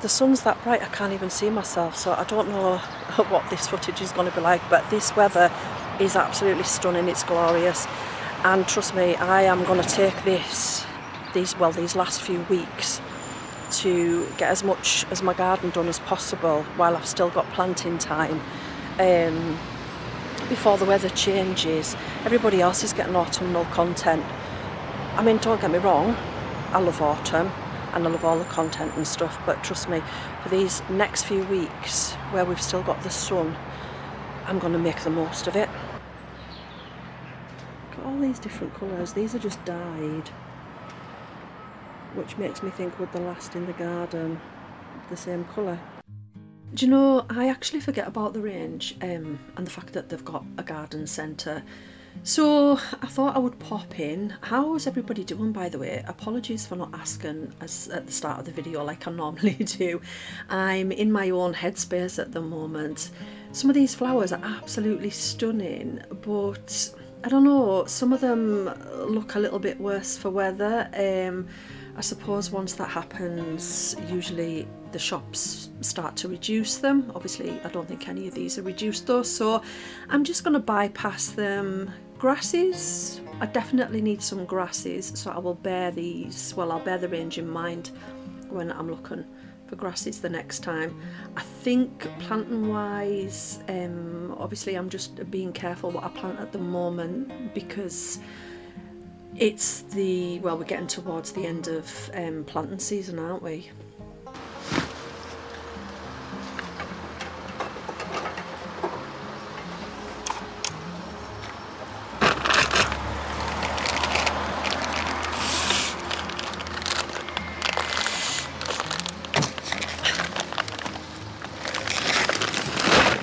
the sun's that bright I can't even see myself, so I don't know what this footage is going to be like, but this weather is absolutely stunning. It's glorious, and trust me, I am going to take these last few weeks to get as much as my garden done as possible while I've still got planting time, before the weather changes. Everybody else is getting autumnal content. I mean, don't get me wrong, I love autumn and I love all the content and stuff, but trust me, for these next few weeks where we've still got the sun, I'm going to make the most of it. Got all these different colours. These are just dyed, which makes me think, would they last in the garden the same colour? Do you know, I actually forget about the range and the fact that they've got a garden centre. So I thought I would pop in. How's everybody doing, by the way? Apologies for not asking at the start of the video like I normally do. I'm in my own headspace at the moment. Some of these flowers are absolutely stunning, but I don't know, some of them look a little bit worse for weather. I suppose once that happens, usually the shops start to reduce them. Obviously, I don't think any of these are reduced though, so I'm just going to bypass them. Grasses, I definitely need some grasses, so I will bear these, well, I'll bear the range in mind when I'm looking for grasses the next time. I think planting wise, obviously I'm just being careful what I plant at the moment, because it's we're getting towards the end of planting season, aren't we?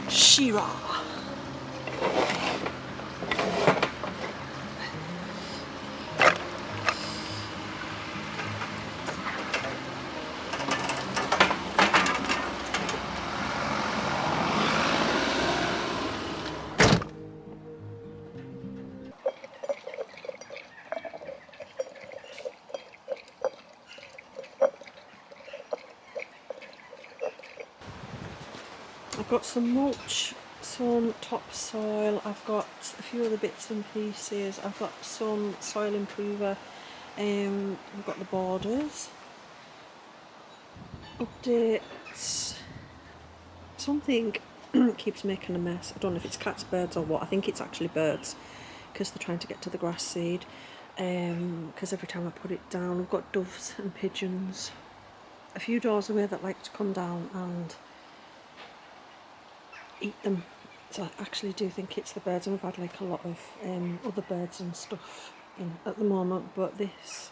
Shira. I've got some mulch, some topsoil, I've got a few other bits and pieces, I've got some soil improver, I've got the borders. Updates. Something keeps making a mess. I don't know if it's cats, birds or what. I think it's actually birds, because they're trying to get to the grass seed. Because every time I put it down, I've got doves and pigeons a few doors away that like to come down and eat them. So I actually do think it's the birds, and we've had like a lot of other birds and stuff in at the moment, but this,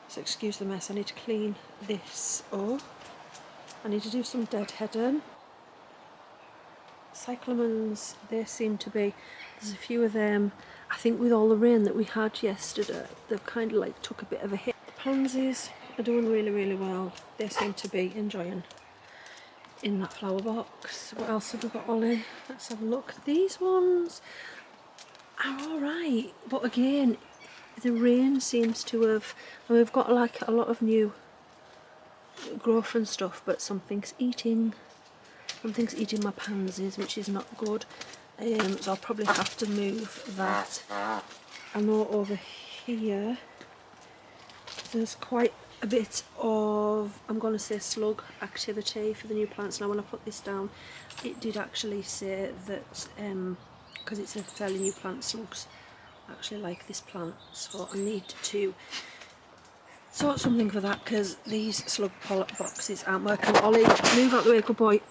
so excuse the mess, I need to clean this up. I need to do some deadheading. Cyclamens, they seem to be, there's a few of them. I think with all the rain that we had yesterday, they've kind of like took a bit of a hit. The pansies are doing really, really well. They seem to be enjoying in that flower box. What else have we got, Ollie? Let's have a look. These ones are alright, but again, the rain seems to have, and we've got like a lot of new growth and stuff, but something's eating my pansies, which is not good. So I'll probably have to move that. I know over here there's quite a bit of, I'm going to say, slug activity for the new plants. Now when I put this down, it did actually say that because it's a fairly new plant, slugs actually like this plant, so I need to sort something for that, because these slug pollet boxes aren't working. Ollie, move out the way, good boy.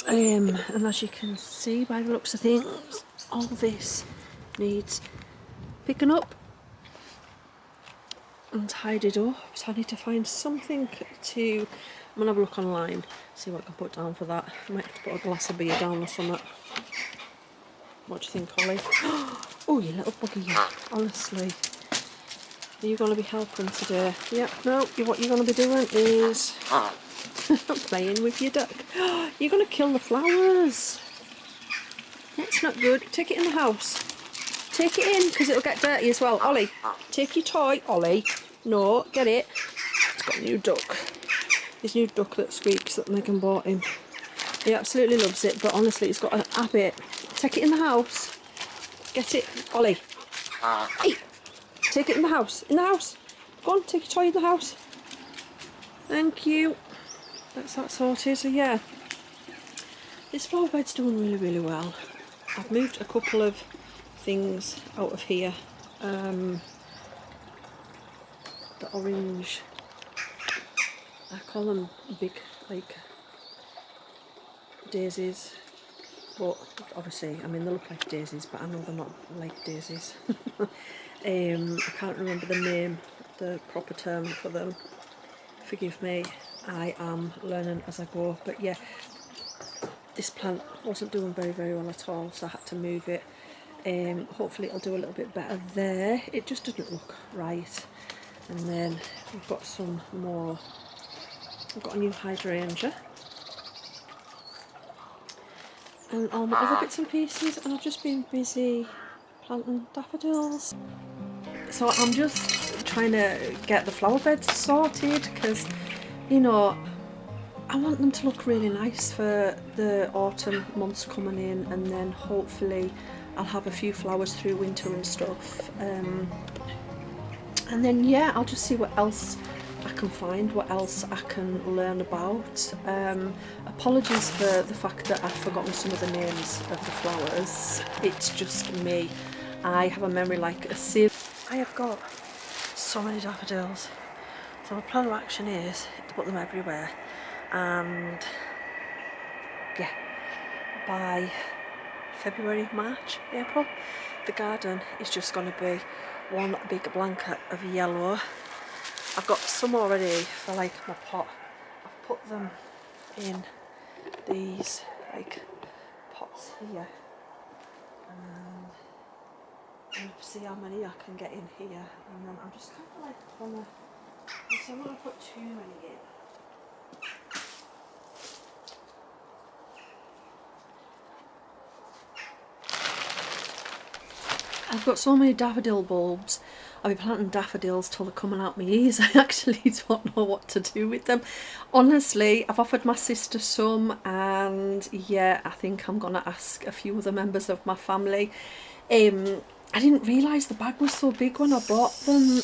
And as you can see by the looks of things, all this needs picking up and tidied up, so I need to find something to, I'm going to have a look online, see what I can put down for that. I might have to put a glass of beer down or something. What do you think, Ollie? Oh, you little buggy, you. Honestly. Are you going to be helping today? Yep, no, what you're going to be doing is playing with your duck. You're going to kill the flowers. That's not good. Take it in the house. Take it in, because it'll get dirty as well. Ollie, take your toy. Ollie, no, get it. It's got a new duck. his new duck that squeaks that Megan bought him. He absolutely loves it, but honestly, he's got a habit. Take it in the house. Get it, Ollie. Hey, take it in the house. In the house. Go on, take your toy in the house. Thank you. That's that sorted. So yeah, this flower bed's doing really, really well. I've moved a couple of things out of here. The orange, I call them big, like, daisies, but obviously, I mean, they look like daisies, but I know they're not like daisies. I can't remember the name, the proper term for them. Forgive me, I am learning as I go. But yeah, this plant wasn't doing very, very well at all, so I had to move it. Hopefully it'll do a little bit better there. It just didn't look right. And then we've got some more. I've got a new hydrangea and all my other bits and pieces, and I've just been busy planting daffodils. So I'm just trying to get the flower beds sorted because, you know, I want them to look really nice for the autumn months coming in, and then hopefully I'll have a few flowers through winter and stuff. And then yeah, I'll just see what else I can find, what else I can learn about. Apologies for the fact that I've forgotten some of the names of the flowers. It's just me. I have a memory like a sieve. I have got so many daffodils. So my plan of action is to put them everywhere. And yeah, by February, March, April, the garden is just going to be one big blanket of yellow. I've got some already for like my pot. I've put them in these like pots here, and see how many I can get in here. And then I'm just kind of like gonna, so I'm gonna put too many in. I've got so many daffodil bulbs. I'll be planting daffodils till they're coming out my ears. I actually don't know what to do with them. Honestly, I've offered my sister some, and yeah, I think I'm gonna ask a few other members of my family. I didn't realise the bag was so big when I bought them.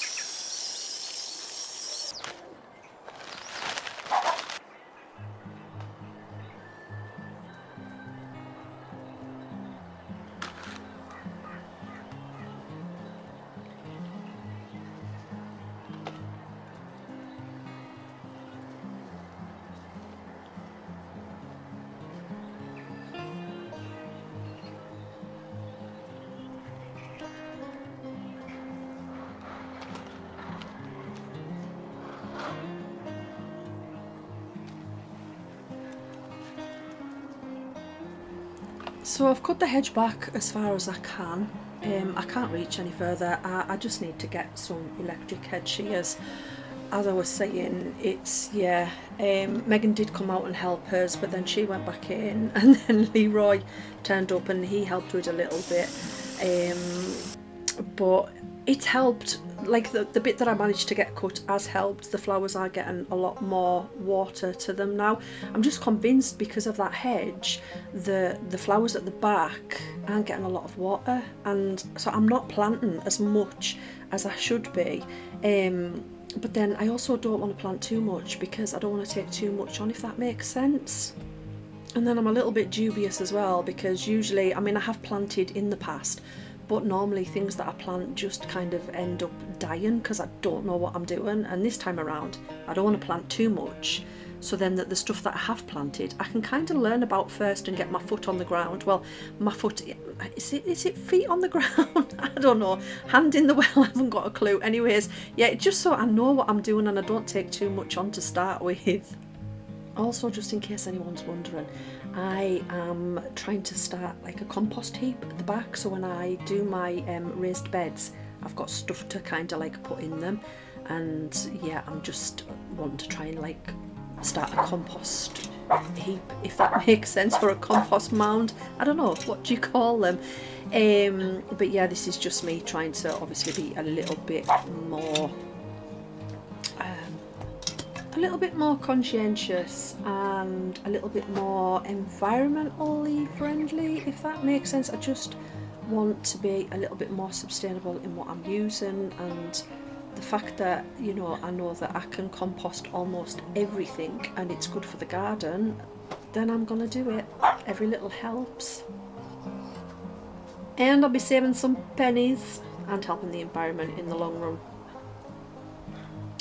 So I've cut the hedge back as far as I can. I can't reach any further. I just need to get some electric hedge shears. As I was saying, it's, yeah, Megan did come out and help us, but then she went back in, and then Leroy turned up and he helped with a little bit. But it's helped, like the bit that I managed to get cut has helped. The flowers are getting a lot more water to them now. I'm just convinced because of that hedge, the flowers at the back aren't getting a lot of water, and so I'm not planting as much as I should be. But then I also don't want to plant too much because I don't want to take too much on, if that makes sense. And then I'm a little bit dubious as well because usually, I mean, I have planted in the past, but normally things that I plant just kind of end up dying because I don't know what I'm doing. And this time around, I don't want to plant too much, so then that the stuff that I have planted I can kind of learn about first and get my foot on the ground. Well, my foot, is it feet on the ground? I don't know, hand in the well, I haven't got a clue. Anyways, yeah, just so I know what I'm doing and I don't take too much on to start with. Also, just in case anyone's wondering, I am trying to start like a compost heap at the back, so when I do my raised beds, I've got stuff to kind of like put in them. And yeah, I'm just wanting to try and like start a compost heap, if that makes sense, or a compost mound. I don't know, what do you call them? But yeah, this is just me trying to obviously be a little bit more a little bit more conscientious and a little bit more environmentally friendly, if that makes sense. I just want to be a little bit more sustainable in what I'm using, and the fact that, you know, I know that I can compost almost everything and it's good for the garden, then I'm gonna do it. Every little helps. And I'll be saving some pennies and helping the environment in the long run.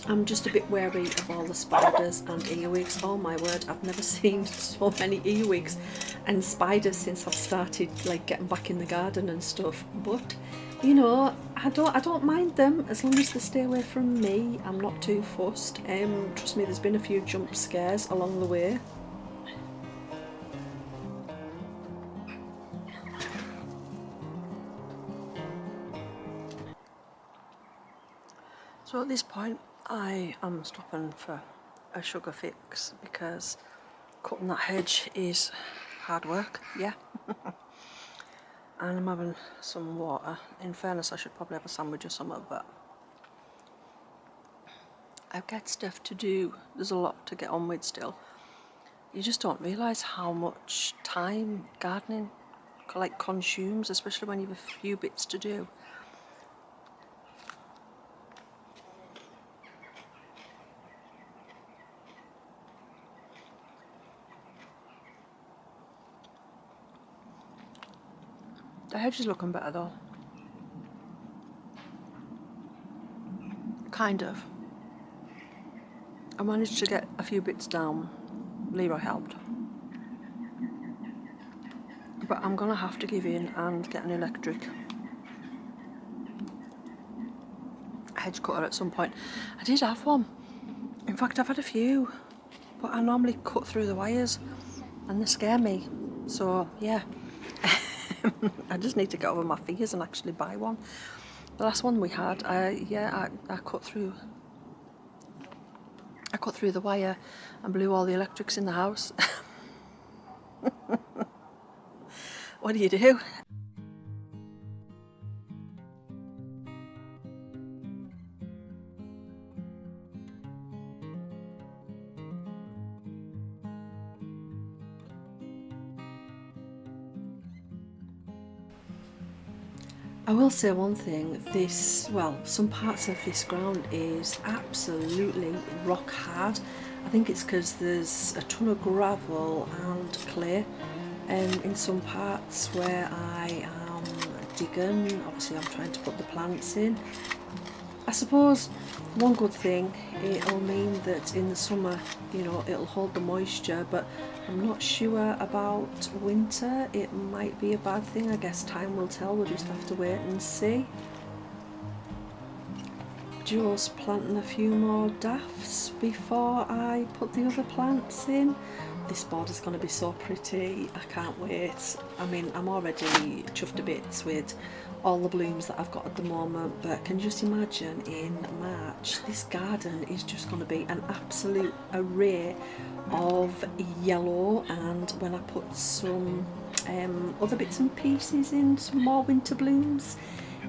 I'm just a bit wary of all the spiders and earwigs. Oh my word, I've never seen so many earwigs and spiders since I've started like getting back in the garden and stuff. But you know, I don't mind them as long as they stay away from me. I'm not too fussed. Trust me, there's been a few jump scares along the way. So at this point I am stopping for a sugar fix because cutting that hedge is hard work, yeah. And I'm having some water. In fairness, I should probably have a sandwich or something, but I've got stuff to do. There's a lot to get on with still. You just don't realise how much time gardening like consumes, especially when you have a few bits to do. The hedge is looking better though. Kind of. I managed to get a few bits down. Leroy helped. But I'm gonna have to give in and get an electric hedge cutter at some point. I did have one. In fact, I've had a few, but I normally cut through the wires and they scare me. So yeah, I just need to get over my fears and actually buy one. The last one we had, I cut through the wire and blew all the electrics in the house. What do you do? I will say one thing, some parts of this ground is absolutely rock hard. I think it's because there's a ton of gravel and clay in some parts where I am digging. Obviously I'm trying to put the plants in. I suppose one good thing, it'll mean that in the summer, you know, it'll hold the moisture, but I'm not sure about winter. It might be a bad thing. I guess time will tell. We'll just have to wait and see. Just planting a few more daffs before I put the other plants in. This border's going to be so pretty. I can't wait. I mean, I'm already chuffed to bits with all the blooms that I've got at the moment, but can you just imagine in March this garden is just going to be an absolute array of yellow, and when I put some other bits and pieces in, some more winter blooms,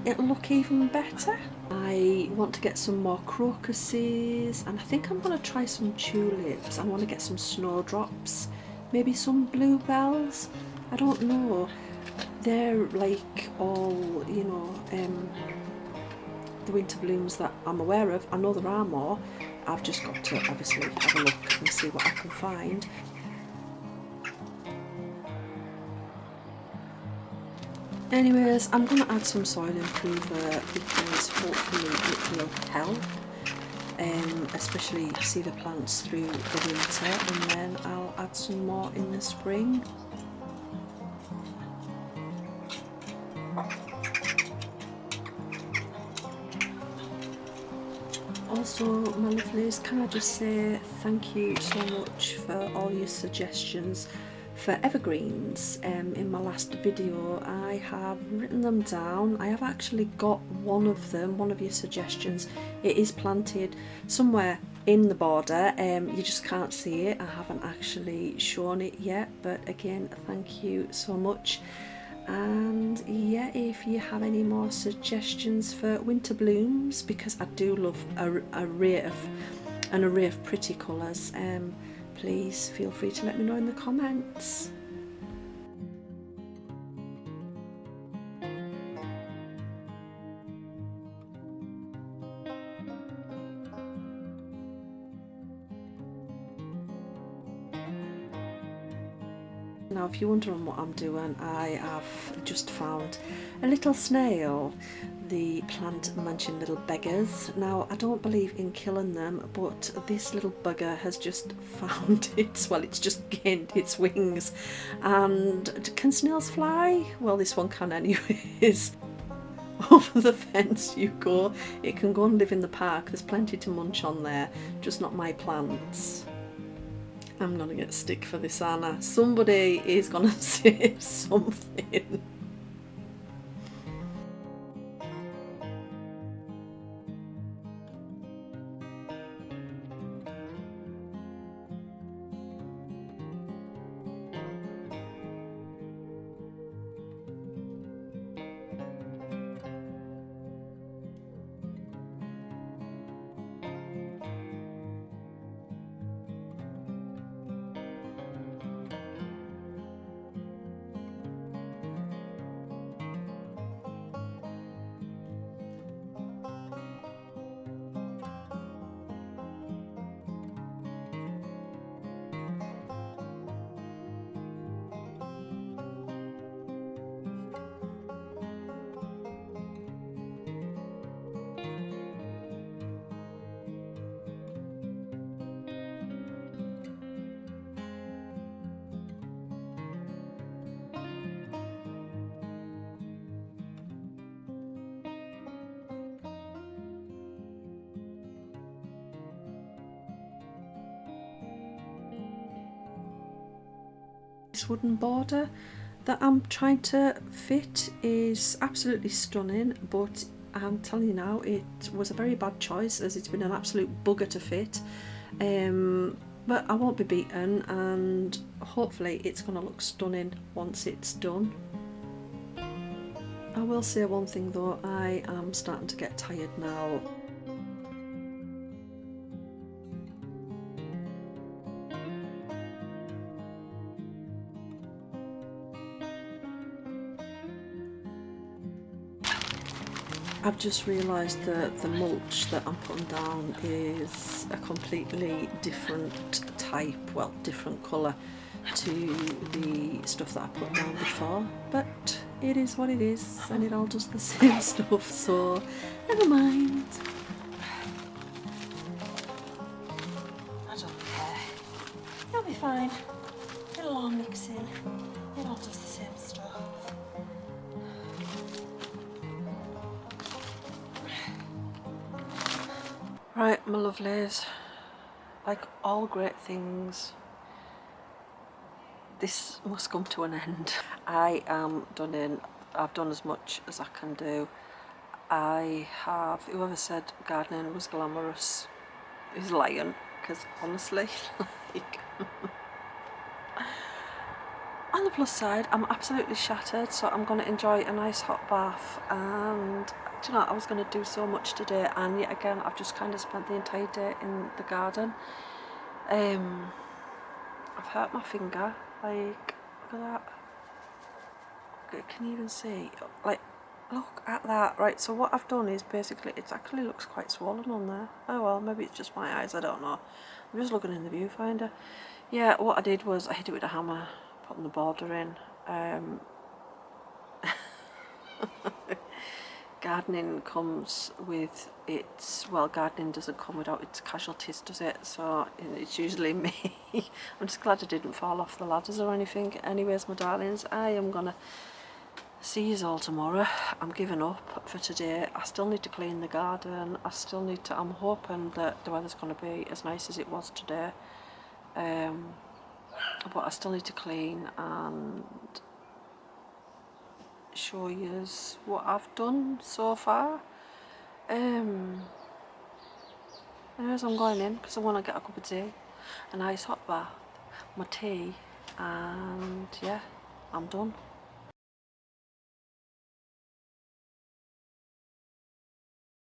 it'll look even better. I want to get some more crocuses, and I think I'm going to try some tulips. I want to get some snowdrops, maybe some bluebells. I don't know. They're like all, you know, the winter blooms that I'm aware of. I know there are more. I've just got to obviously have a look and see what I can find. Anyways, I'm going to add some soil improver because hopefully it will help, especially see the plants through the winter, and then I'll add some more in the spring. Also, my lovelies, can I just say thank you so much for all your suggestions for evergreens. In my last video I have written them down. I have actually got one of them, one of your suggestions. It is planted somewhere in the border, you just can't see it. I haven't actually shown it yet, but again, thank you so much. And yeah, if you have any more suggestions for winter blooms, because I do love a array of an array of pretty colours, please feel free to let me know in the comments. Now if you're wondering what I'm doing, I have just found a little snail, the plant munching little beggars. Now I don't believe in killing them, but this little bugger has just found it's just gained its wings. And can snails fly? Well, this one can anyways. Over the fence you go. It can go and live in the park, there's plenty to munch on there, just not my plants. I'm gonna get stick for this, Anna. Somebody is gonna say something. This wooden border that I'm trying to fit is absolutely stunning, but I'm telling you now, it was a very bad choice as it's been an absolute bugger to fit. But I won't be beaten, and hopefully it's going to look stunning once it's done. I will say one thing though, I am starting to get tired now. I've just realised that the mulch that I'm putting down is a completely different type, well, different colour to the stuff that I put down before, but it is what it is and it all does the same stuff, so never mind. I don't care, it'll be fine, it'll all mix in, it all does the same stuff. Right, my lovelies, like all great things, this must come to an end. I am done in. I've done as much as I can do. I have, whoever said gardening was glamorous is lying, because honestly, like, on the plus side, I'm absolutely shattered, so I'm going to enjoy a nice hot bath. And do you know, I was going to do so much today, and yet again I've just kind of spent the entire day in the garden. I've hurt my finger, like, look at that, can you even see, like, look at that. Right, so what I've done is basically, it actually looks quite swollen on there. Oh well, maybe it's just my eyes, I don't know. I'm just looking in the viewfinder. Yeah, what I did was I hit it with a hammer, putting the border in. Gardening comes with its, well, gardening doesn't come without its casualties, does it? So it's usually me. I'm just glad I didn't fall off the ladders or anything. Anyways, my darlings, I am gonna see you all tomorrow. I'm giving up for today. I still need to clean the garden. I still need to, I'm hoping that the weather's going to be as nice as it was today. But I still need to clean and show you what I've done so far. Anyways, I'm going in because I want to get a cup of tea, a nice hot bath, my tea, and yeah, I'm done.